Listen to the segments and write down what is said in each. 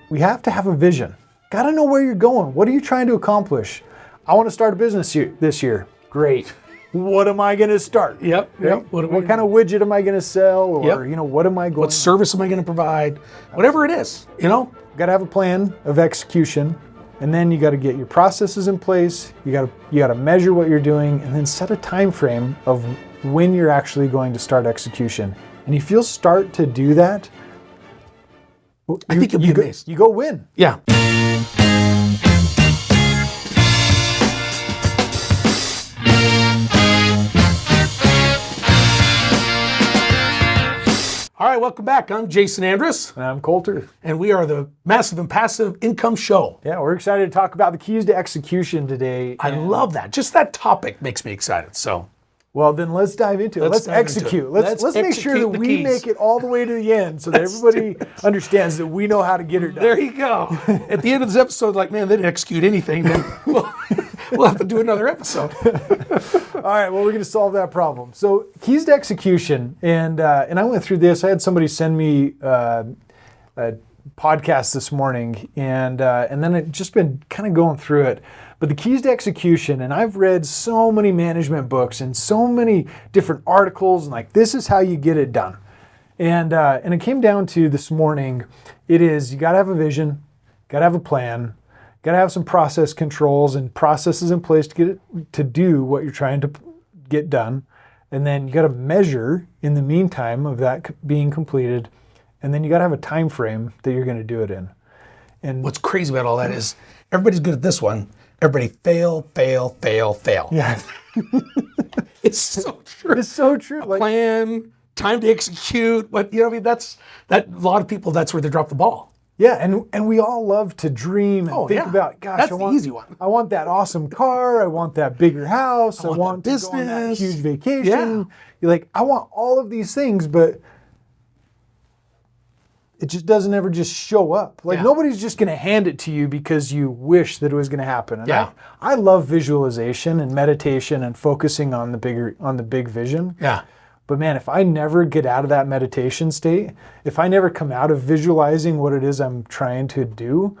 we have to have a vision. Got to know where you're going. What are you trying to accomplish? I want to start a business this year. Great. What am I going to start? Yep. What kind of widget am I going to sell? Or, what am I going What service am I going to provide? Whatever it is, Got to have a plan of execution. And then you got to get your processes in place. You got to measure what you're doing, and then set a time frame of when you're actually going to start execution. And if you'll start to do that, I think you'll be amazed. You go win. Yeah. All right, welcome back. I'm Jason Andrus. And I'm Colter. And we are the Massive and Passive Income Show. Yeah, we're excited to talk about the keys to execution today. I love that. Just that topic makes me excited. So, well, then let's dive into it. Let's execute. Let's make sure that we make it all the way to the end so that everybody understands that we know how to get it done. There you go. At the end of this episode, like, man, they didn't execute anything. Then we'll have to do another episode. All right, well, we're going to solve that problem. So, keys to execution, and I went through this. I had somebody send me a podcast this morning, and then I've just been kind of going through it. But the keys to execution, and I've read so many management books and so many different articles, and like, this is how you get it done. And it came down to this morning, it is, you got to have a vision, got to have a plan, got to have some process controls and processes in place to get it to do what you're trying to get done. And then you got to measure in the meantime of that being completed. And then you got to have a time frame that you're going to do it in. And what's crazy about all that is everybody's good at this one. Everybody fail. Yeah. It's so true. It's so true. A plan, time to execute. But that's a lot of people, that's where they drop the ball. Yeah, and we all love to dream and think about, gosh, that's the easy one. I want that awesome car, I want that bigger house, I want business, to go on that huge vacation. Yeah. You're like, I want all of these things, but it just doesn't ever just show up. Like, nobody's just going to hand it to you because you wish that it was going to happen. And I love visualization and meditation and focusing on the big vision. Yeah. But man, if I never get out of that meditation state, if I never come out of visualizing what it is I'm trying to do,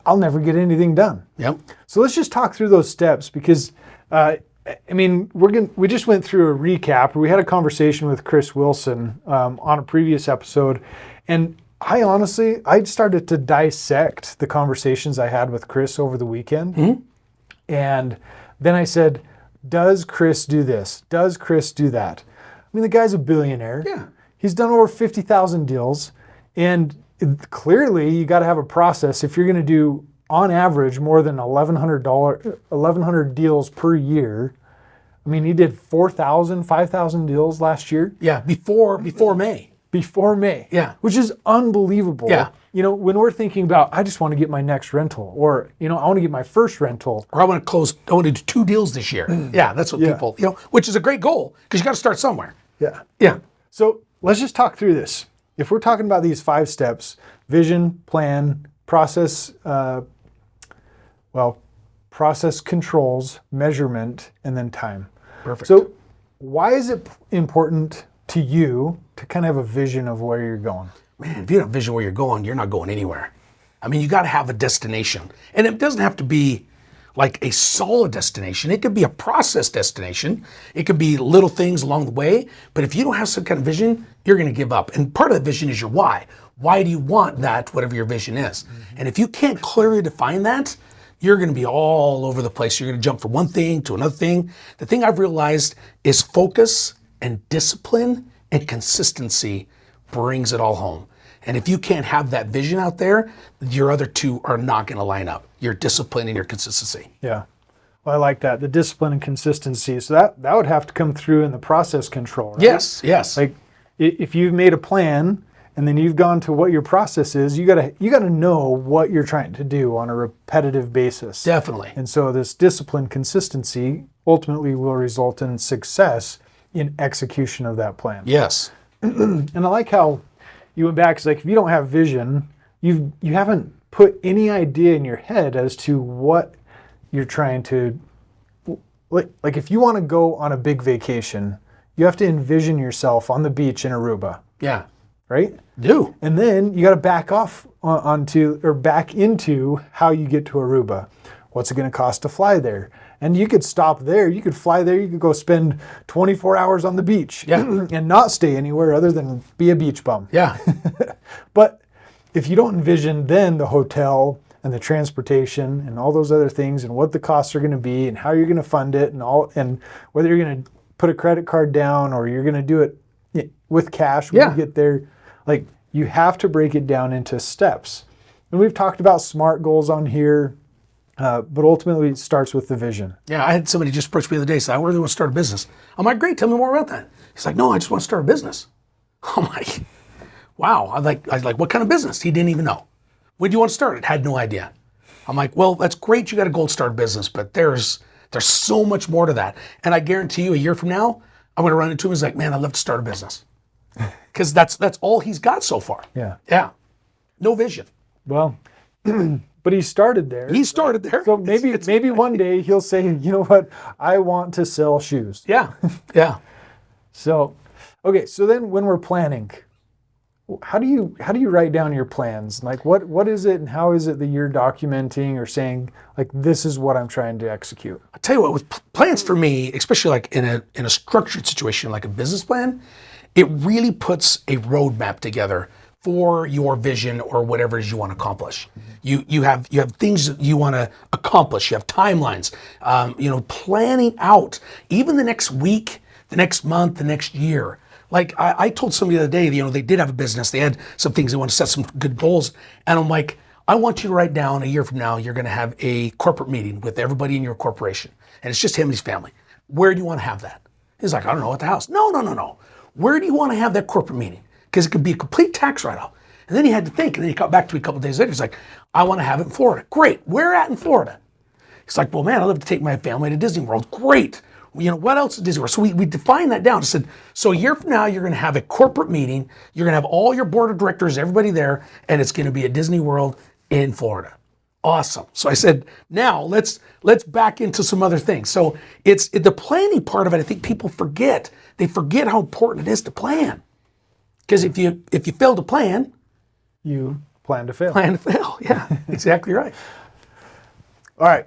I'll never get anything done. Yep. So let's just talk through those steps because, we just went through a recap. We had a conversation with Chris Wilson on a previous episode, and I started to dissect the conversations I had with Chris over the weekend. Mm-hmm. And then I said, does Chris do this? Does Chris do that? I mean, the guy's a billionaire. Yeah. He's done over 50,000 deals. And clearly, you got to have a process. If you're going to do, on average, more than $1,100 deals per year, I mean, he did 4,000, 5,000 deals last year. Yeah, before May. Before May. Yeah. Which is unbelievable. Yeah. When we're thinking about, I just want to get my next rental, or, I want to get my first rental. Or I want to do 2 deals this year. Yeah, that's what people, which is a great goal because you got to start somewhere. Yeah. Yeah. So let's just talk through this. If we're talking about these 5 steps, vision, plan, process, process controls, measurement, and then time. Perfect. So why is it important to you to kind of have a vision of where you're going? Man, if you don't have a vision where you're going, you're not going anywhere. I mean, you got to have a destination. And it doesn't have to be like a solid destination. It could be a process destination. It could be little things along the way. But if you don't have some kind of vision, you're going to give up. And part of the vision is your why. Why do you want that, whatever your vision is? Mm-hmm. And if you can't clearly define that, you're going to be all over the place. You're going to jump from one thing to another thing. The thing I've realized is focus and discipline and consistency brings it all home. And if you can't have that vision out there, your other 2 are not going to line up. Your discipline and your consistency. Yeah. Well, I like that. The discipline and consistency. So that would have to come through in the process control, right? Yes. Like if you've made a plan and then you've gone to what your process is, you gotta know what you're trying to do on a repetitive basis. Definitely. And so this discipline consistency ultimately will result in success in execution of that plan. Yes. And I like how you went back, because like if you don't have vision, you haven't put any idea in your head as to what you're trying to, like if you want to go on a big vacation, you have to envision yourself on the beach in Aruba. Yeah. right? Do. And then you got to back off back into how you get to Aruba. What's it going to cost to fly there? And you could stop there. You could fly there. You could go spend 24 hours on the beach and not stay anywhere other than be a beach bum. Yeah. But if you don't envision then the hotel and the transportation and all those other things and what the costs are going to be and how you're going to fund it and whether you're going to put a credit card down or you're going to do it with cash when you get there, like you have to break it down into steps. And we've talked about SMART goals on here, but ultimately it starts with the vision. Yeah, I had somebody just approach me the other day, say, I really want to start a business. I'm like, great, tell me more about that. He's like, no, I just want to start a business. I'm like, wow. I was like, what kind of business? He didn't even know. When do you want to start it? Had no idea. I'm like, well, that's great. You got a gold star business, but there's so much more to that. And I guarantee you a year from now, I'm going to run into him. He's like, man, I'd love to start a business. Because that's all he's got so far. Yeah. Yeah. No vision. Well, but he started there. He started there. So maybe one day he'll say, you know what, I want to sell shoes. Yeah. Yeah. So, okay. So then when we're planning, how do you write down your plans? Like what is it and how is it that you're documenting or saying like, this is what I'm trying to execute? I'll tell you what, with plans for me, especially like in a structured situation, like a business plan, it really puts a roadmap together for your vision or whatever it is you want to accomplish. You have things that you want to accomplish. You have timelines. Planning out even the next week, the next month, the next year. Like I told somebody the other day, they did have a business. They had some things they want to set some good goals, and I'm like, I want you to write down a year from now, you're going to have a corporate meeting with everybody in your corporation, and it's just him and his family. Where do you want to have that? He's like, I don't know, at the house. No. Where do you want to have that corporate meeting? Because it could be a complete tax write-off. And then he had to think, and then he got back to me a couple of days later. He's like, I want to have it in Florida. Great. Where at in Florida? He's like, well, man, I'd love to take my family to Disney World. Great. What else is Disney World? So we defined that down. I said, so a year from now, you're going to have a corporate meeting. You're going to have all your board of directors, everybody there, and it's going to be at Disney World in Florida. Awesome. So I said, now let's back into some other things. So it's the planning part of it. I think people forget. They forget how important it is to plan. Because if you fail to plan, you plan to fail. Plan to fail. Yeah, exactly right. All right,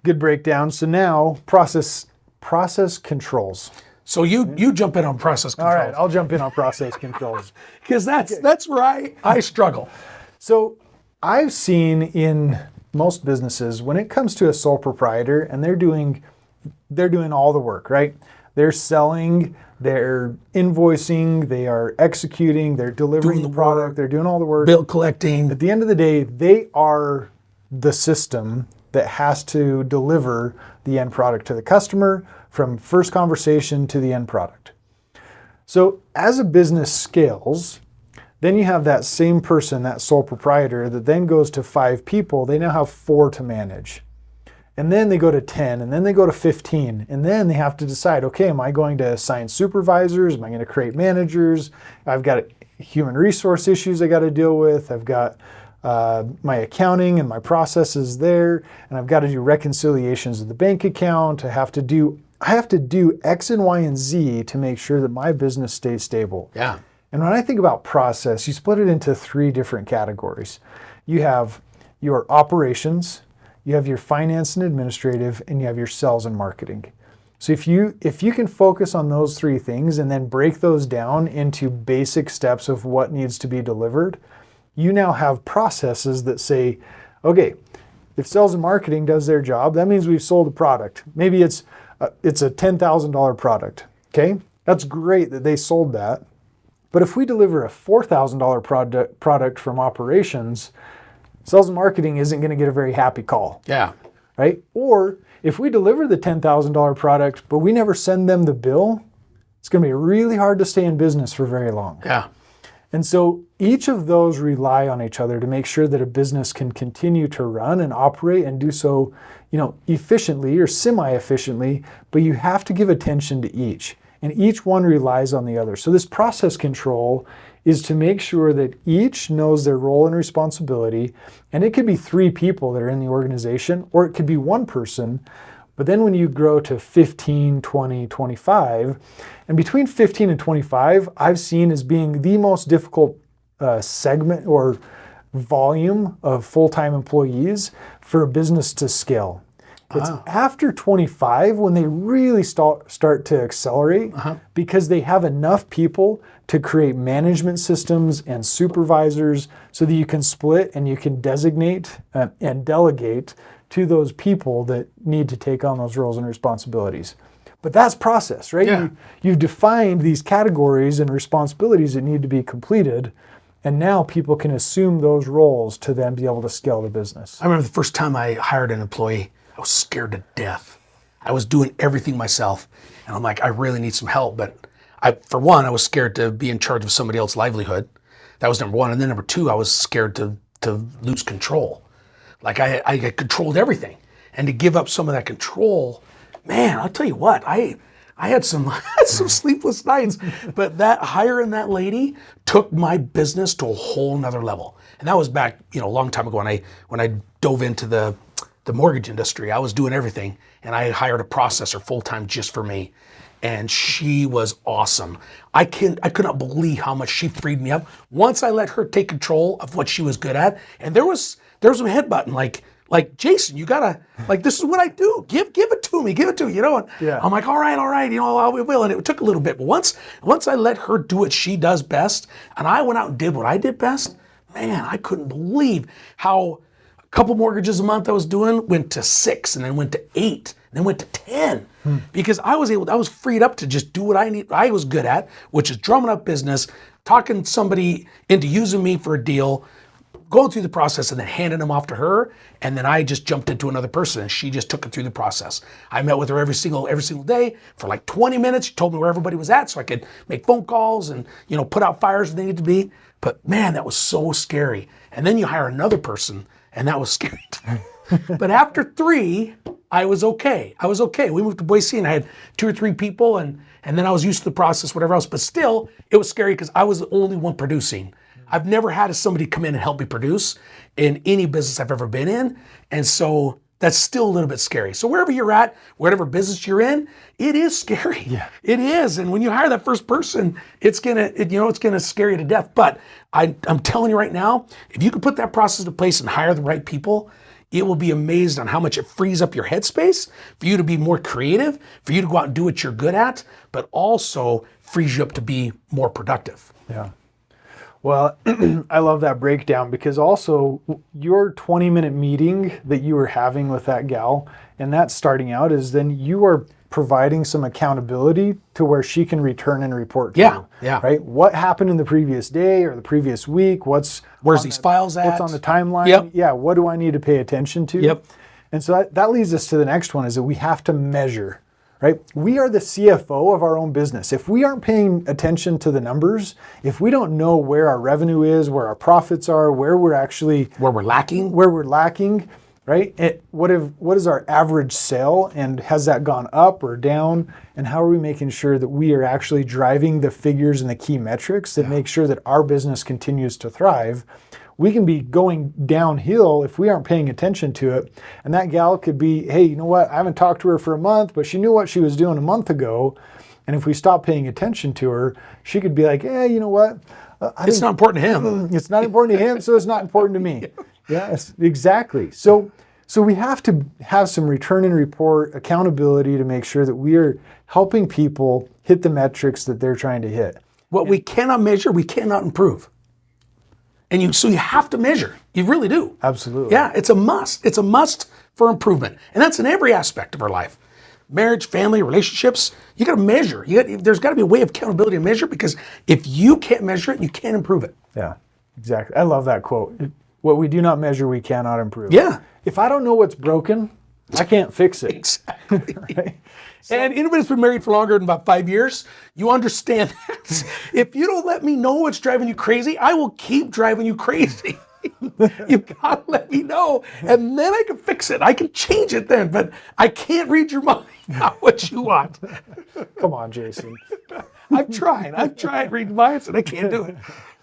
good breakdown. So now process controls. So you jump in on process controls. All right, I'll jump in on process controls because that's where I struggle. So I've seen in most businesses when it comes to a sole proprietor and they're doing all the work, right? They're selling, they're invoicing, they are executing, they're delivering the product, they're doing all the work. Bill collecting. At the end of the day, they are the system that has to deliver the end product to the customer from first conversation to the end product. So as a business scales, then you have that same person, that sole proprietor, that then goes to 5 people. They now have 4 to manage. And then they go to 10, and then they go to 15. And then they have to decide, okay, am I going to assign supervisors? Am I going to create managers? I've got human resource issues I got to deal with. I've got my accounting and my processes there. And I've got to do reconciliations of the bank account. I have to do X and Y and Z to make sure that my business stays stable. Yeah. And when I think about process, you split it into 3 different categories. You have your operations, you have your finance and administrative, and you have your sales and marketing. So if you can focus on those 3 things and then break those down into basic steps of what needs to be delivered, you now have processes that say, okay, if sales and marketing does their job, that means we've sold a product. Maybe it's a $10,000 product, okay? That's great that they sold that. But if we deliver a $4,000 product from operations, sales and marketing isn't going to get a very happy call. Yeah. Right? Or if we deliver the $10,000 product, but we never send them the bill, it's going to be really hard to stay in business for very long. Yeah. And so each of those rely on each other to make sure that a business can continue to run and operate and do so, efficiently or semi-efficiently, but you have to give attention to each. And each one relies on the other. So this process control is to make sure that each knows their role and responsibility. And it could be 3 people that are in the organization, or it could be 1 person, But then when you grow to 15, 20, 25, and between 15 and 25, I've seen as being the most difficult segment or volume of full-time employees for a business to scale. It's after 25 when they really start to accelerate because they have enough people to create management systems and supervisors so that you can split and you can designate and delegate to those people that need to take on those roles and responsibilities. But that's process, right? Yeah. You've defined these categories and responsibilities that need to be completed, and now people can assume those roles to then be able to scale the business. I remember the first time I hired an employee, I was scared to death. I was doing everything myself, and I'm like, I really need some help. But for one, I was scared to be in charge of somebody else's livelihood. That was number one. And then number two, I was scared to lose control. Like I controlled everything, and to give up some of that control, man, I'll tell you what, I had some sleepless nights, but that hiring that lady took my business to a whole nother level. And that was back, a long time ago when I dove into the mortgage industry. I was doing everything, and I hired a processor full-time just for me. And she was awesome. I could not believe how much she freed me up once I let her take control of what she was good at. And there was some headbutting, like Jason, you gotta, this is what I do. Give it to me, And Yeah. I'm like, all right, I will. And it took a little bit, but once I let her do what she does best, and I went out and did what I did best, man, I couldn't believe how a couple mortgages a month I was doing went to 6, and then went to 8, and then went to 10. Because I was freed up to just do what I was good at, which is drumming up business, talking somebody into using me for a deal, going through the process and then handing them off to her. And then I just jumped into another person and she just took it through the process. I met with her every single day for like 20 minutes. She told me where everybody was at so I could make phone calls and, put out fires if they needed to be. But man, that was so scary. And then you hire another person and that was scary too. But after 3, I was okay. We moved to Boise and I had 2 or 3 people and then I was used to the process, whatever else. But still, it was scary because I was the only one producing. I've never had somebody come in and help me produce in any business I've ever been in. And so that's still a little bit scary. So wherever you're at, whatever business you're in, it is scary. Yeah. It is. And when you hire that first person, it's gonna scare you to death. But I'm telling you right now, if you can put that process in place and hire the right people, it will be amazed on how much it frees up your headspace for you to be more creative, for you to go out and do what you're good at, but also frees you up to be more productive. Yeah. Well, I love that breakdown because also your 20-minute meeting that you were having with that gal and that's starting out is then you are providing some accountability to where she can return and report to you. Yeah. Right? What happened in the previous day or the previous week? Where's these files at? What's on the timeline? Yep. Yeah. What do I need to pay attention to? Yep. And so that leads us to the next one is that we have to measure. Right? We are the CFO of our own business. If we aren't paying attention to the numbers, if we don't know where our revenue is, where our profits are, where we're lacking, right? What is our average sale and has that gone up or down? And how are we making sure that we are actually driving the figures and the key metrics that make sure that our business continues to thrive? We can be going downhill if we aren't paying attention to it. And that gal could be, hey, you know what? I haven't talked to her for a month, but she knew what she was doing a month ago. And if we stop paying attention to her, she could be like, hey, you know what? It's not important to him. It's not important to him, so it's not important to me. Yes, exactly. So we have to have some return and report accountability to make sure that we are helping people hit the metrics that they're trying to hit. What we cannot measure, we cannot improve. So you have to measure. You really do. Absolutely. Yeah, it's a must. It's a must for improvement. And that's in every aspect of our life. Marriage, family, relationships, you got to measure. There's got to be a way of accountability to measure because if you can't measure it, you can't improve it. Yeah, exactly. I love that quote. What we do not measure, we cannot improve. Yeah. If I don't know what's broken, I can't fix it. Exactly. Right? And anybody that's been married for longer than about 5 years, you understand that. If you don't let me know what's driving you crazy, I will keep driving you crazy. You've got to let me know, and then I can fix it. I can change it then, but I can't read your mind, not what you want. Come on, Jason. I've tried reading minds, and I can't do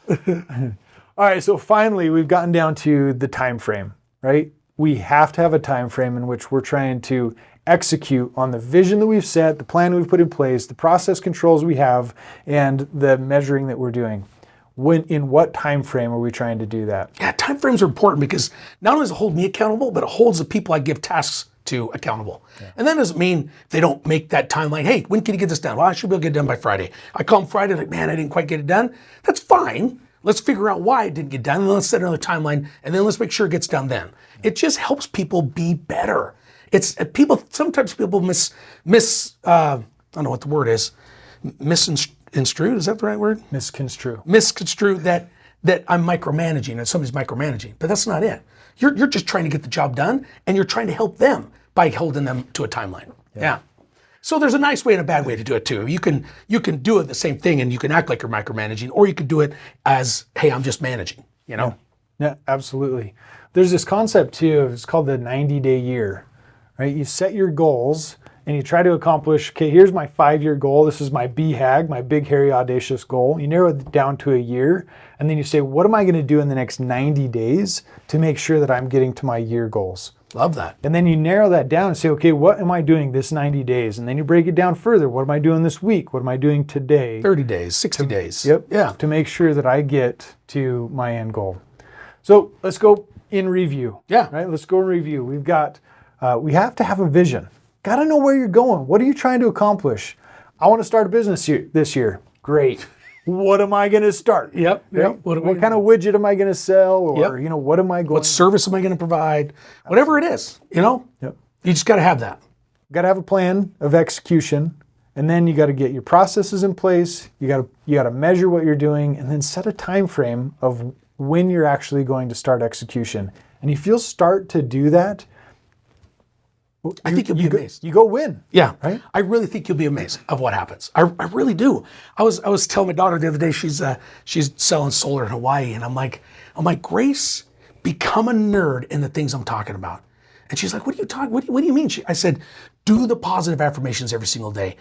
it. All right, so finally, we've gotten down to the time frame, right? We have to have a time frame in which we're trying to execute on the vision that we've set, the plan we've put in place, the process controls we have, and the measuring that we're doing. In what time frame are we trying to do that? Yeah, time frames are important because not only does it hold me accountable, but it holds the people I give tasks to accountable. Yeah. And that doesn't mean they don't make that timeline. Hey, when can you get this done? Well, I should be able to get it done by Friday. I call them Friday, like, man, I didn't quite get it done. That's fine. Let's figure out why it didn't get done, and then let's set another timeline, and then let's make sure it gets done then. It just helps people be better. It's sometimes people I don't know what the word is, misconstrued, is that the right word? Misconstrue that I'm micromanaging, that somebody's micromanaging, but that's not it. You're just trying to get the job done, and you're trying to help them by holding them to a timeline. Yeah. So there's a nice way and a bad way to do it too. You can do it the same thing, and you can act like you're micromanaging, or you could do it as, hey, I'm just managing, you know? Yeah, absolutely. There's this concept too, it's called the 90-day year, right? You set your goals and you try to accomplish, okay, here's my 5-year goal. This is my BHAG, my big, hairy, audacious goal. You narrow it down to a year, and then you say, what am I gonna do in the next 90 days to make sure that I'm getting to my year goals? Love that. And then you narrow that down and say, okay, what am I doing this 90 days? And then you break it down further. What am I doing this week? What am I doing today? 30 days, 60 days. Yep. Yeah. To make sure that I get to my end goal. So let's go in review. Yeah. Right. Let's go in review. We have to have a vision. Got to know where you're going. What are you trying to accomplish? I want to start a business this year. Great. What am I going to start? Yep. What kind of widget am I going to sell? Or, what am I going What service am I going to provide? Whatever it is, you just got to have that. Got to have a plan of execution, and then you got to get your processes in place. You got to measure what you're doing, and then set a time frame of when you're actually going to start execution. And if you'll start to do that, I think you'll be amazed. You go win. Yeah, right. I really think you'll be amazed of what happens. I really do. I was telling my daughter the other day, she's selling solar in Hawaii, and I'm like, Grace, become a nerd in the things I'm talking about. And she's like, what do you mean? I said, do the positive affirmations every single day.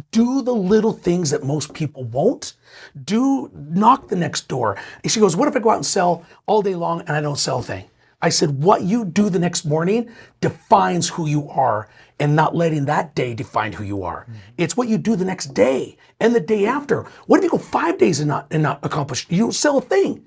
Do the little things that most people won't. Knock the next door. And she goes, what if I go out and sell all day long and I don't sell a thing? I said, what you do the next morning defines who you are, and not letting that day define who you are. Mm-hmm. It's what you do the next day and the day after. What if you go 5 days and not accomplish? You don't sell a thing.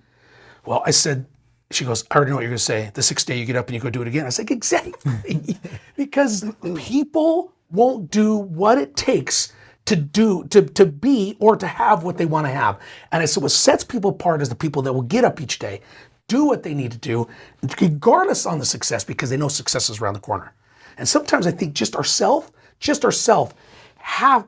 Well, I said, she goes, I already know what you're gonna say. The 6th day you get up and you go do it again. I was like, exactly. Because people won't do what it takes to be or to have what they want to have. And I said, what sets people apart is the people that will get up each day, do what they need to do, regardless on the success, because they know success is around the corner. And sometimes I think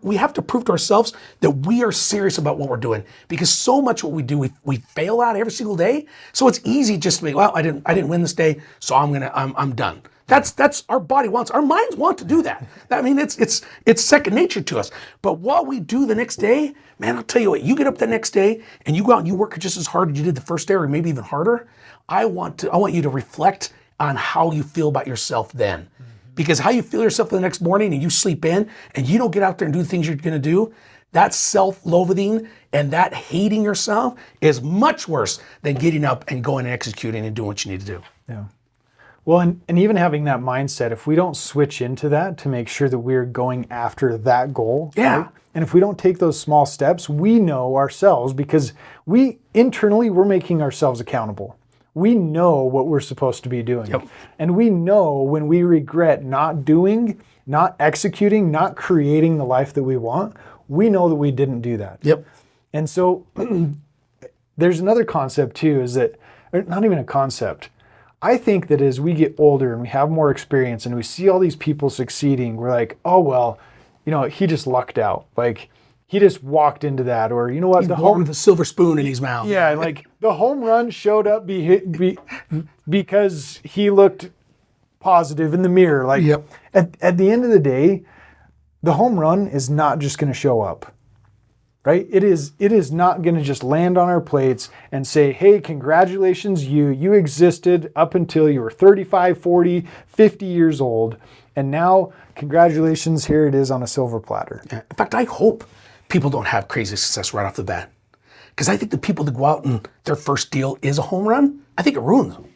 we have to prove to ourselves that we are serious about what we're doing, because so much what we do, we fail at every single day. So it's easy just to be, well, I didn't win this day, so I'm done. That's our body wants, our minds want to do that. I mean, it's second nature to us. But what we do the next day, man, I'll tell you what, you get up the next day and you go out and you work just as hard as you did the first day, or maybe even harder. I want you to reflect on how you feel about yourself then. Mm-hmm. Because how you feel yourself the next morning and you sleep in and you don't get out there and do the things you're gonna do, that self-loathing and that hating yourself is much worse than getting up and going and executing and doing what you need to do. Yeah. Well, and even having that mindset, if we don't switch into that to make sure that we're going after that goal, yeah. Right? And if we don't take those small steps, we know ourselves, because we're making ourselves accountable. We know what we're supposed to be doing. Yep. And we know when we regret not doing, not executing, not creating the life that we want, we know that we didn't do that. Yep. And so there's another concept too, is that, or not even a concept, I think that as we get older and we have more experience and we see all these people succeeding, we're like, oh, well, he just lucked out. Like, he just walked into that, or you know what? He's born with a silver spoon in his mouth. Yeah, like the home run showed up because he looked positive in the mirror. Like, yep. At the end of the day, the home run is not just going to show up. Right? It is not going to just land on our plates and say, hey, congratulations, you existed up until you were 35, 40, 50 years old. And now, congratulations, here it is on a silver platter. In fact, I hope people don't have crazy success right off the bat. Because I think the people that go out and their first deal is a home run, I think it ruins them.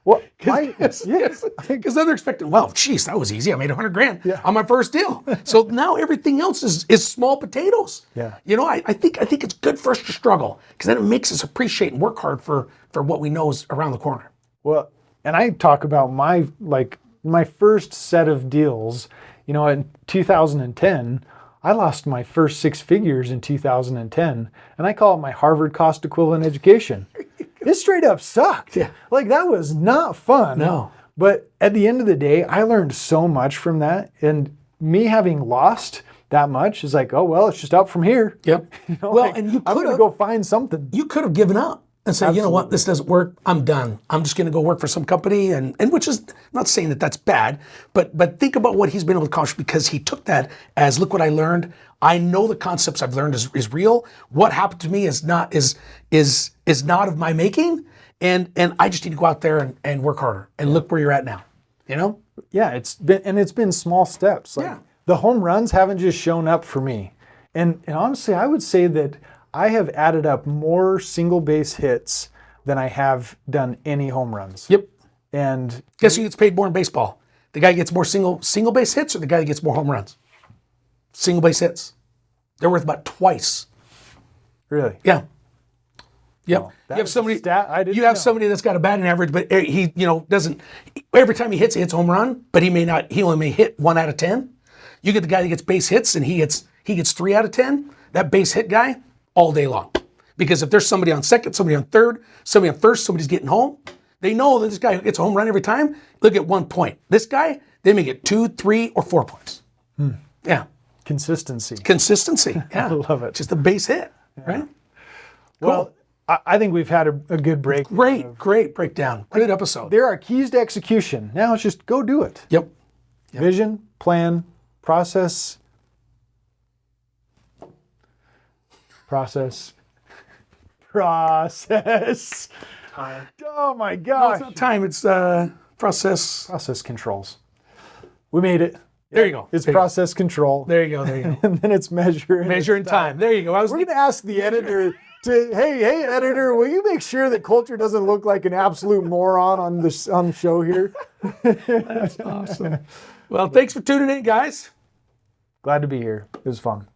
Well, Because then they're expecting, well, geez, that was easy. I made $100,000 on my first deal. So now everything else is small potatoes. Yeah. You know, I think it's good for us to struggle because then it makes us appreciate and work hard for what we know is around the corner. Well, and I talk about my first set of deals, you know, in 2010, I lost my first 6 figures in 2010, and I call it my Harvard cost equivalent education. It straight up sucked. Yeah. Like, that was not fun. No. But at the end of the day, I learned so much from that, and me having lost that much is like, oh, well, it's just up from here. Yep. You know, Well, like, and you I'm could going to have go find something. you could have given up and said, you know what, this doesn't work. I'm done. I'm just going to go work for some company, and which is not saying that that's bad, but think about what he's been able to accomplish because he took that as, look what I learned. I know the concepts I've learned is real. What happened to me is not of my making, and I just need to go out there and work harder. And look where you're at now. You know? Yeah, it's been small steps. Like, Yeah. the home runs haven't just shown up for me. And honestly, I would say that I have added up more single base hits than I have done any home runs. Yep. And Guess who gets paid more in baseball? The guy who gets more single base hits, or the guy that gets more home runs? Single base hits. They're worth about twice. really, Yeah. Yep. that You have was a somebody. stat I didn't You have know. somebody that's got a batting average, but he doesn't. Every time he hits home run, but he only may hit 1 out of 10. You get the guy that gets base hits, and he gets 3 out of 10. That base hit guy all day long, because if there's somebody on second, somebody on third, somebody on first, somebody's getting home, they know that this guy gets a home run every time. Look at 1 point. This guy, they may get 2, 3, or 4 points. Yeah. Consistency. Consistency. Yeah. I love it. Just a base hit, right? Well, I think we've had a good break. Great breakdown. Good episode. There are keys to execution. Now it's just go do it. Yep. Vision, plan, process. Oh my No, gosh. it's not time. It's process. Process controls. We made it. There you go. It's There you go. process control. There you go. There you go. And then it's measure. and Measure in it's time. There you go. We're going to ask the editor to, hey, editor, will you make sure that Colter doesn't look like an absolute moron on the show here? That's awesome. Well, thanks for tuning in, guys. Glad to be here. It was fun.